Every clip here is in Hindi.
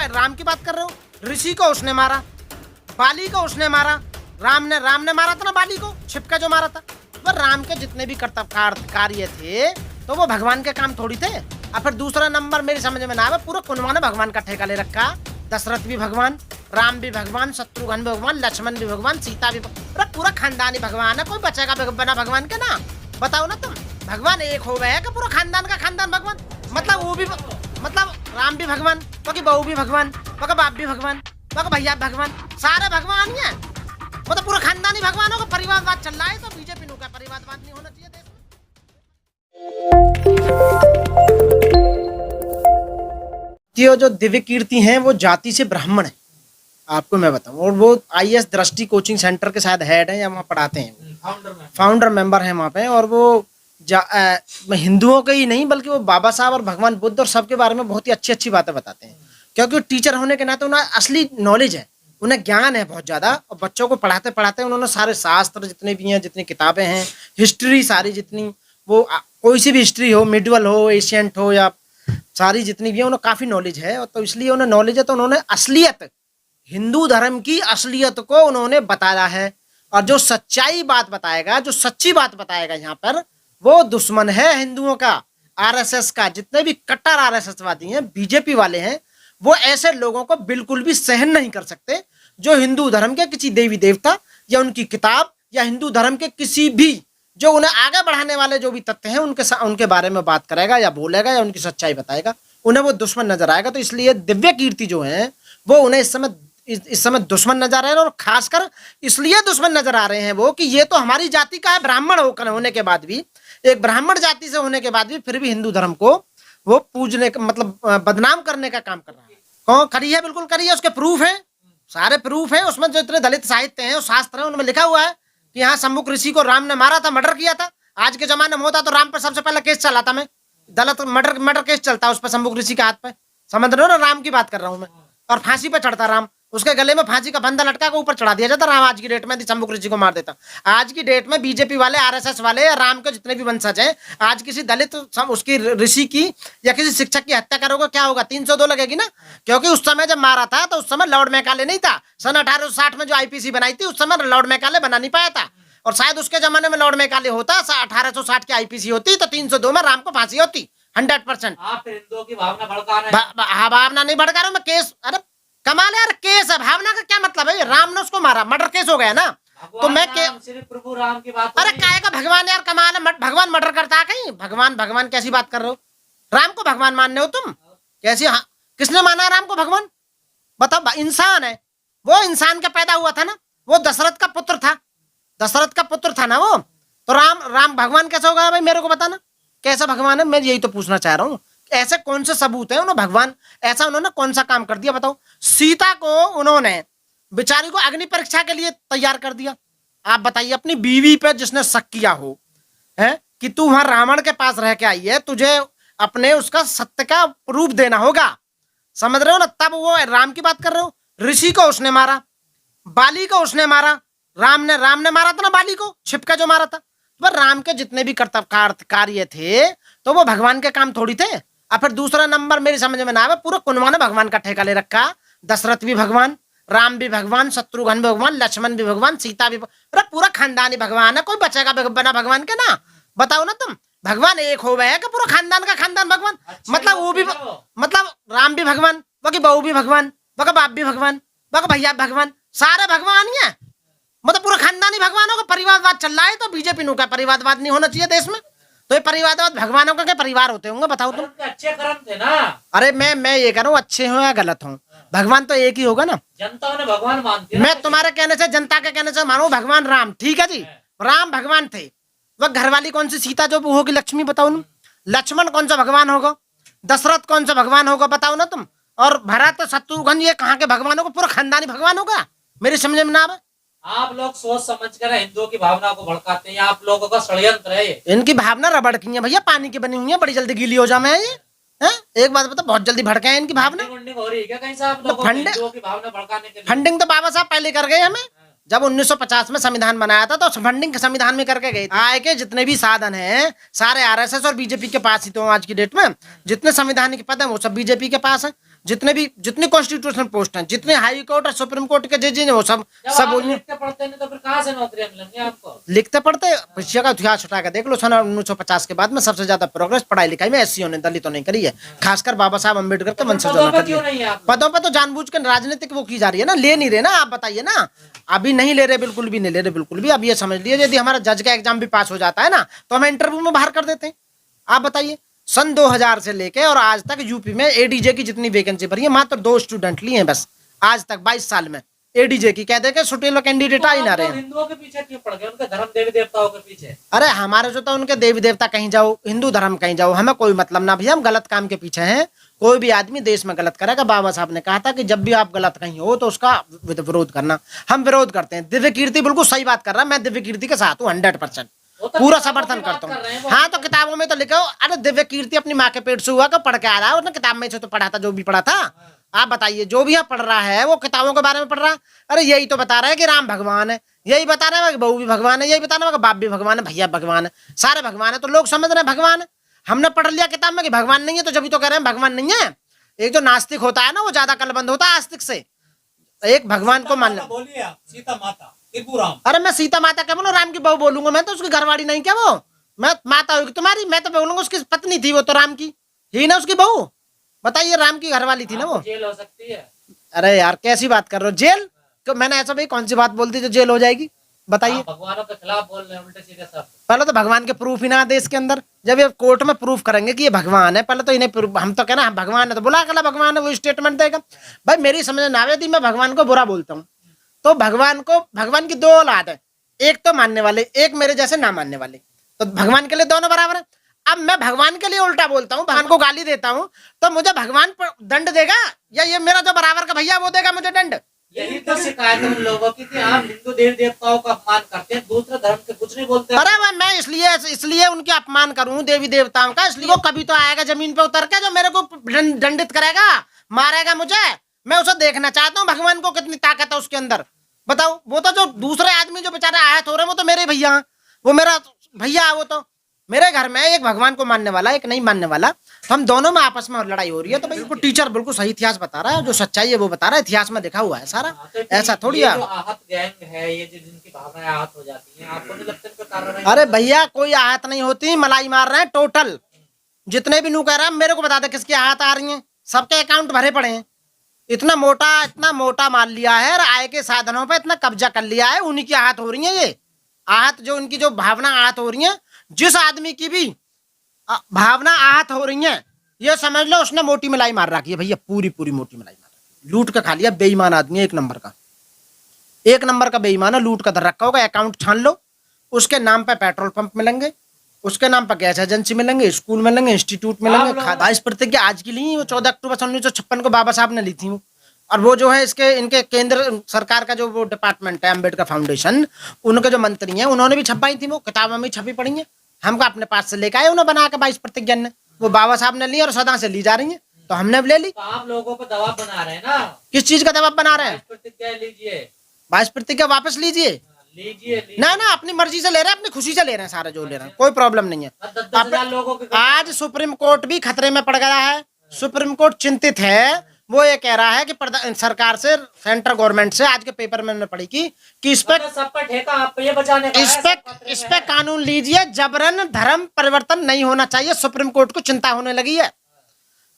राम की बात कर रहे हो। ऋषि को उसने मारा, बाली को उसने मारा, राम ने मारा था ना बाली को, छिपका जो मारा था। वो राम के जितने भी कर्तव्य कार्य थे तो वो भगवान के काम थोड़ी थे। और फिर दूसरा नंबर मेरी समझ में ना आवे, पूरा कुनवा ने भगवान का ठेका ले रखा। दशरथ भी भगवान, राम भी भगवान, शत्रुघ्न भी भगवान, लक्ष्मण भी भगवान, सीता भी भगवान, पूरा खानदानी भगवान है। कोई बचेगा बिना भगवान के ना? बताओ ना तुम। भगवान एक हो गया कि पूरा खानदान का खानदान भगवान? मतलब वो भी, मतलब राम भी भगवान, बाकी बहू भी भगवान, बाकी बाप भी भगवान, बाकी भैया भगवान, सारे भगवान ही हैं। मतलब पूरा खानदानी भगवानों का परिवारवाद चल रहा है। तो बीजेपी का परिवारवाद नहीं होना चाहिए देश में। ये जो दिव्य कीर्ति हैं वो जाति से ब्राह्मण है, आपको मैं बताऊं। और वो आईएएस दृष्टि कोचिंग सेंटर के शायद हेड है या वहाँ पढ़ाते हैं, फाउंडर मेंबर है वहाँ पे। और वो हिंदुओं के ही नहीं बल्कि वो बाबा साहब और भगवान बुद्ध और सबके बारे में बहुत ही अच्छी अच्छी बातें बताते हैं। क्योंकि टीचर होने के नाते उन्हें असली नॉलेज है, उन्हें ज्ञान है बहुत ज़्यादा। और बच्चों को पढ़ाते पढ़ाते उन्होंने सारे शास्त्र जितने भी हैं, जितनी किताबें हैं, हिस्ट्री सारी जितनी, वो कोई सी भी हिस्ट्री हो, मिडवल हो, एशियंट हो, या सारी जितनी भी है उन्हें काफ़ी नॉलेज है। और तो इसलिए उन्हें नॉलेज है तो उन्होंने असलियत, हिंदू धर्म की असलियत को उन्होंने बताया है। और जो सच्चाई बात बताएगा, जो सच्ची बात बताएगा यहाँ पर, वो दुश्मन है हिंदुओं का, आरएसएस का। जितने भी कट्टर आरएसएसवादी हैं, बीजेपी वाले हैं, वो ऐसे लोगों को बिल्कुल भी सहन नहीं कर सकते जो हिंदू धर्म के किसी देवी देवता या उनकी किताब या हिंदू धर्म के किसी भी जो उन्हें आगे बढ़ाने वाले जो भी तथ्य हैं उनके बारे में बात करेगा या बोलेगा या उनकी सच्चाई बताएगा, उन्हें वो दुश्मन नजर आएगा। तो इसलिए दिव्य कीर्ति जो है वो उन्हें इस समय दुश्मन नजर आ रहे हैं। और खासकर इसलिए दुश्मन नजर आ रहे हैं वो कि ये तो हमारी जाति का है, ब्राह्मण होने के बाद भी, एक ब्राह्मण जाति से होने के बाद भी फिर भी हिंदू धर्म को वो पूजने का मतलब बदनाम करने का काम कर रहा है। कौन करी है? बिल्कुल करी है, उसके प्रूफ है, सारे प्रूफ है। उसमें जो इतने दलित साहित्य हैं, शास्त्र है, उनमें लिखा हुआ है कि यहाँ सम्मुख ऋषि को राम ने मारा था, मर्डर किया था। आज के जमाने में होता तो राम पर सबसे पहले केस चलाता, मैं दलित मर्डर केस चलता उस पर, सम्मुख ऋषि के हाथ पे। समझ रहे हो ना? राम की बात कर रहा हूँ मैं। और फांसी पे चढ़ता राम, उसके गले में फांसी का फंदा लटका के ऊपर चढ़ा दिया जाता राम। आज की डेट में सम्मुख ऋषि को मार देता। आज की डेट में बीजेपी वाले, आरएसएस वाले या राम के जितने भी वंशज हैं, आज किसी दलित उसकी ऋषि की या किसी शिक्षक की हत्या करोगे, क्या होगा? 302 लगेगी ना। क्योंकि उस समय जब मारा था तो उस समय लॉर्ड मैकाले नहीं था। सन 1860 में जो आईपीसी बनाई थी उस समय लॉर्ड मैकाले बना नहीं पाया था। और शायद उसके जमाने में लॉर्ड मैकाले होता, 1860 की आईपीसी होती तो 302 में राम को फांसी होती 100%। आप हिंदुओं की भावना भड़का रहे हैं। भावना नहीं भड़का रहा हूं मैं, केस। अरे कमाल है यार, केस है। भावना का क्या मतलब है? राम ने उसको मारा, मर्डर केस हो गया ना। तो मैं सिर्फ प्रभु राम की बात। अरे काय का भगवान यार, कमाल है। भगवान मर्डर करता है कहीं? भगवान कैसी बात कर रहे हो? राम को भगवान मानने हो तुम? कैसी? हाँ, किसने माना राम को भगवान? बताओ। इंसान है वो, इंसान का पैदा हुआ था ना, वो दशरथ का पुत्र था, दशरथ का पुत्र था ना वो। तो राम भगवान कैसे होगा भाई? मेरे को बताना कैसा भगवान है, मैं यही तो पूछना चाह रहा हूँ। ऐसे कौन से सबूत है उन्होंने भगवान ऐसा उन्होंने कौन सा काम कर दिया? बताओ। सीता को उन्होंने बेचारी को अग्नि परीक्षा के लिए तैयार कर दिया। आप बताइए, अपनी बीवी पे जिसने शक किया हो है कि तू वहां रावण के पास रह के आई है, तुझे अपने उसका सत्य का प्रूफ देना होगा। समझ रहे हो ना? तब वो राम की बात कर रहे हो। ऋषि को उसने मारा, बाली को उसने मारा, राम ने मारा था ना बाली को, छिपका जो मारा था। तो राम के जितने भी कर्तव्य कार्य थे तो वो भगवान के काम थोड़ी थे। और फिर दूसरा नंबर मेरी समझ में ना आवे, पूरा कुनवा ने भगवान का ठेका ले रखा। दशरथ भी भगवान, राम भी भगवान, शत्रुघ्न भी भगवान, लक्ष्मण भी भगवान, सीता भी, अरे पूरा खानदानी भगवान है। कोई बचेगा बिना भगवान के ना? बताओ ना तुम। भगवान एक हो गया कि पूरा खानदान का खानदान भगवान? मतलब वो भी, मतलब राम भी भगवान, बाकी बहू भी भगवान, बाकी बाप भी भगवान, बाकी भैया भगवान, सारे भगवान ही है। मतलब पूरा खानदानी भगवानों का परिवारवाद चल रहा है। तो बीजेपी का परिवारवाद नहीं होना चाहिए देश में। तो ये परिवारवाद भगवानों का क्या परिवार होते होंगे? बताओ तुम। अच्छे कर्म थे ना। अरे मैं ये कह रहा हूँ, अच्छे हो या गलत हो, भगवान तो एक ही होगा ना। जनता उन्हें भगवान मानती है। मैं तुम्हारे कहने से, जनता के कहने से मानो भगवान राम, ठीक है जी, राम भगवान थे। वह घरवाली कौन सी सीता जो होगी? लक्ष्मी। बताओ ना। लक्ष्मण कौन सा भगवान होगा? दशरथ कौन सा भगवान होगा? बताओ ना तुम। और भरत शत्रुघ्न ये कहाँ के भगवान होगा? पूरा खानदानी भगवान होगा? मेरी समझ में ना आवे। आप लोग सोच समझ कर हिंदुओं की भावना को भड़काते हैं। आप लोगों का षड्यंत्र है ये। इनकी भावना रबड़ की है भैया, पानी की बनी हुई है, बड़ी जल्दी गीली हो जाए ये। है एक बात बता, बहुत जल्दी भड़के हैं इनकी भावना। फंडिंग हो रही है क्या कहीं से आप लोगों को हिंदुओं की भावना भड़काने के लिए? फंडिंग तो बाबा साहब पहले कर गए हमें। जब 1950 में संविधान बनाया था तो फंडिंग संविधान में करके गए। आय के जितने भी साधन हैं सारे आरएसएस और बीजेपी के पास ही तो आज की डेट में जितने संवैधानिक पद हैं वो सब बीजेपी के पास है। जितने कॉन्स्टिट्यूशनल पोस्ट हैं, जितने हाई कोर्ट और सुप्रीम कोर्ट के जज हैं, वो सब लिखते पढ़ते नहीं तो फिर कहाँ से नौकरियां मिलेंगी आपको? लिखते पढ़ते भैया का इतिहास उठा के देख लो। सन 1950 के बाद में सबसे ज्यादा प्रोग्रेस पढ़ाई लिखाई में एससीओ ने, दलितों ने करी है, खासकर बाबा साहब अम्बेडकर के वंशजों ने करी है। पदों पे तो जानबूझ के राजनीतिक वो की जा रही है ना, ले नहीं रहे ना। आप बताइए ना, अभी नहीं ले रहे, बिल्कुल भी नहीं ले रहे, बिल्कुल भी। अब ये समझ लीजिए यदि हमारा जज का एग्जाम भी पास हो जाता है ना, तो हमें इंटरव्यू में बाहर कर देते हैं। आप बताइए, सन 2000 से लेके और आज तक यूपी में एडीजे की जितनी वैकेंसी भरी है, मात्र 2 स्टूडेंट लिए हैं बस आज तक 22 साल में एडीजे की। कहते हैं सुटेलो कैंडिडेट आ ही ना रहे। हिंदुओं के पीछे क्यों पड़ गए, उनके धर्म देवी देवताओं के पीछे? अरे हमारे जो तो उनके देवी देवता कहीं जाओ, हिंदू धर्म कहीं जाओ, हमें कोई मतलब ना भैया। हम गलत काम के पीछे हैं। कोई भी आदमी देश में गलत करेगा, बाबा साहब ने कहा था कि जब भी आप गलत कहीं हो तो उसका विरोध करना। हम विरोध करते हैं। दिव्य कीर्ति बिल्कुल सही बात कर रहा है, मैं दिव्य कीर्ति के साथ हूँ 100%, पूरा समर्थन करता हूँ। हाँ, तो किताबों में तो लिखा हो। अरे दिव्य कीर्ति अपनी माँ के पेट से हुआ, पढ़ के आ रहा है उसने, किताब में से तो पढ़ा था जो भी पढ़ा था। आप बताइए, जो भी यहाँ पढ़ रहा है वो किताबों के बारे में पढ़ रहा है। अरे यही तो बता रहा है कि राम भगवान है, यही बता रहा है कि बहू भी भगवान है, यही बता रहा है कि बाप भी भगवान है, भैया भगवान है, सारे भगवान है। तो लोग समझ रहे हैं भगवान है। हमने पढ़ लिया किताब में कि भगवान नहीं है, तो जब तो कह रहे हैं भगवान नहीं है। एक जो नास्तिक होता है ना, वो ज्यादा कलबंद होता है आस्तिक से। एक भगवान को मान लो। बोलिए सीता माता, राम। अरे मैं सीता माता क्या बोलूं, राम की बहू बोलूंगा मैं, तो उसकी घरवाली नहीं क्या वो? मैं माता होगी तुम्हारी, मैं तो बोलूंगा उसकी पत्नी थी वो, तो राम की ही ना उसकी बहू। बताइए, राम की घरवाली थी ना वो। जेल हो सकती है। अरे यार कैसी बात कर रहे हो, जेल? तो मैंने ऐसा भाई कौन सी बात बोल दी जो जेल हो जाएगी? बताइए। भगवानों के खिलाफ बोल रहे हैं उल्टे सीधे सब। पहले तो भगवान के प्रूफ ही ना देश के अंदर। जब ये कोर्ट में प्रूफ करेंगे कि ये भगवान है, पहले तो इन्हें हम तो कहना भगवान है तो बुला कला भगवान है, वो स्टेटमेंट देगा। भाई मेरी समझ ना आवे थी, मैं भगवान को बुरा बोलता हूँ। तो भगवान की 2 औलाद है, एक तो मानने वाले, एक मेरे जैसे ना मानने वाले। तो भगवान के लिए दोनों बराबर है। अब मैं भगवान के लिए उल्टा बोलता हूँ, भगवान को गाली देता हूँ, तो मुझे भगवान दंड देगा या ये मेरा जो बराबर का भैया वो देगा मुझे दंड? यही तो शिकायत है उन लोगों की कि आप हिंदू देवी देवताओं का अपमान करते हैं, दूसरे धर्म के कुछ नहीं बोलते। अरे मैं इसलिए उनके अपमान करूं देवी देवताओं का, इसलिए वो कभी तो आएगा जमीन पे उतर के जो मेरे को दंडित करेगा, मारेगा मुझे। मैं उसे देखना चाहता हूँ, भगवान को कितनी ताकत है उसके अंदर। बताओ, वो तो जो दूसरे आदमी जो बेचारे आहत हो रहे हैं, वो तो मेरे भैया, वो मेरा भैया, वो तो मेरे घर में एक भगवान को मानने वाला, एक नहीं मानने वाला। तो हम दोनों में आपस में लड़ाई हो रही है। तो बिल्कुल टीचर बिल्कुल सही इतिहास बता रहा है, जो सच्चाई है वो बता रहा है, इतिहास में लिखा हुआ है सारा। ऐसा थोड़ी है। आहत गैंग है ये, जिनकी भावनाएं आहत हो जाती हैं, आपको नहीं लगता इनका कारण? अरे भैया कोई आहत नहीं होती, मलाई मार रहे हैं टोटल। जितने भी नू कह रहा है मेरे को बता दे किसकी आहत आ रही है। सबके अकाउंट भरे पड़े हैं। इतना मोटा माल लिया है, आय के साधनों पे इतना कब्जा कर लिया है, उन्हीं की आहत हो रही है। ये आहत जो उनकी जो भावना आहत हो रही है, जिस आदमी की भी भावना आहत हो रही है, ये समझ लो उसने मोटी मलाई मार रखी है भैया, पूरी मोटी मलाई मार रखी है। लूट के खा लिया, बेईमान आदमी, एक नंबर का बेईमान है, लूट का धर रखा होगा। अकाउंट छान लो, उसके नाम पे पेट्रोल पंप मिलेंगे, उसके नाम पर गैस एजेंसी मिलेंगे, स्कूल मिलेंगे, इंस्टीट्यूट मिलेंगे। 22 प्रतिज्ञा आज की ली, वो 14 अक्टूबर 1956 को बाबा साहब ने ली थी। और वो जो है इनके केंद्र सरकार का जो वो डिपार्टमेंट है अम्बेडकर फाउंडेशन, उनके जो मंत्री हैं उन्होंने भी छपवाई थी, वो किताबों में छपी पड़ी है। हमको अपने पास से लेकर आए उन्हें बना के 22 प्रतिज्ञा ने, वो बाबा साहब ने ली और सदा से ली जा रही है, तो हमने भी ले ली। तो आप लोगों पर दबाव बना रहे हैं ना? किस चीज का दबाव बना रहे हैं? 22 प्रतिज्ञा लीजिए, 22 प्रतिज्ञा वापस लीजिए। ना अपनी मर्जी से ले रहे हैं, अपनी खुशी से ले रहे हैं, सारे जो ले रहे हैं, कोई प्रॉब्लम नहीं है। 10,000 लोगों के आज सुप्रीम कोर्ट भी खतरे में पड़ गया है। सुप्रीम कोर्ट चिंतित है। वो ये कह रहा है कि सरकार से, सेंट्रल गवर्नमेंट से, आज के पेपर में मैंने पढ़ी कि इस पे सब पर ठेका आप ये बचाने का है, इस पे कानून लीजिए, जबरन धर्म परिवर्तन नहीं होना चाहिए। सुप्रीम कोर्ट को चिंता होने लगी है।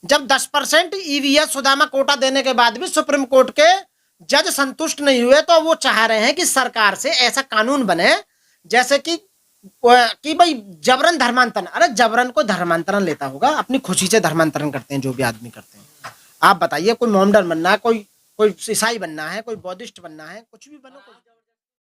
जब 10% ईवीएस सुदामा कोटा देने के बाद भी सुप्रीम कोर्ट के जज संतुष्ट नहीं हुए, तो वो चाह रहे हैं कि सरकार से ऐसा कानून बने जैसे कि भाई जबरन धर्मांतरण। अरे जबरन को धर्मांतरण लेता होगा, अपनी खुशी से धर्मांतरण करते हैं जो भी आदमी करते हैं। आप बताइए, कोई मोमडन बनना है, कोई ईसाई बनना है, कोई बौद्धिस्ट बनना है, कुछ भी बनो।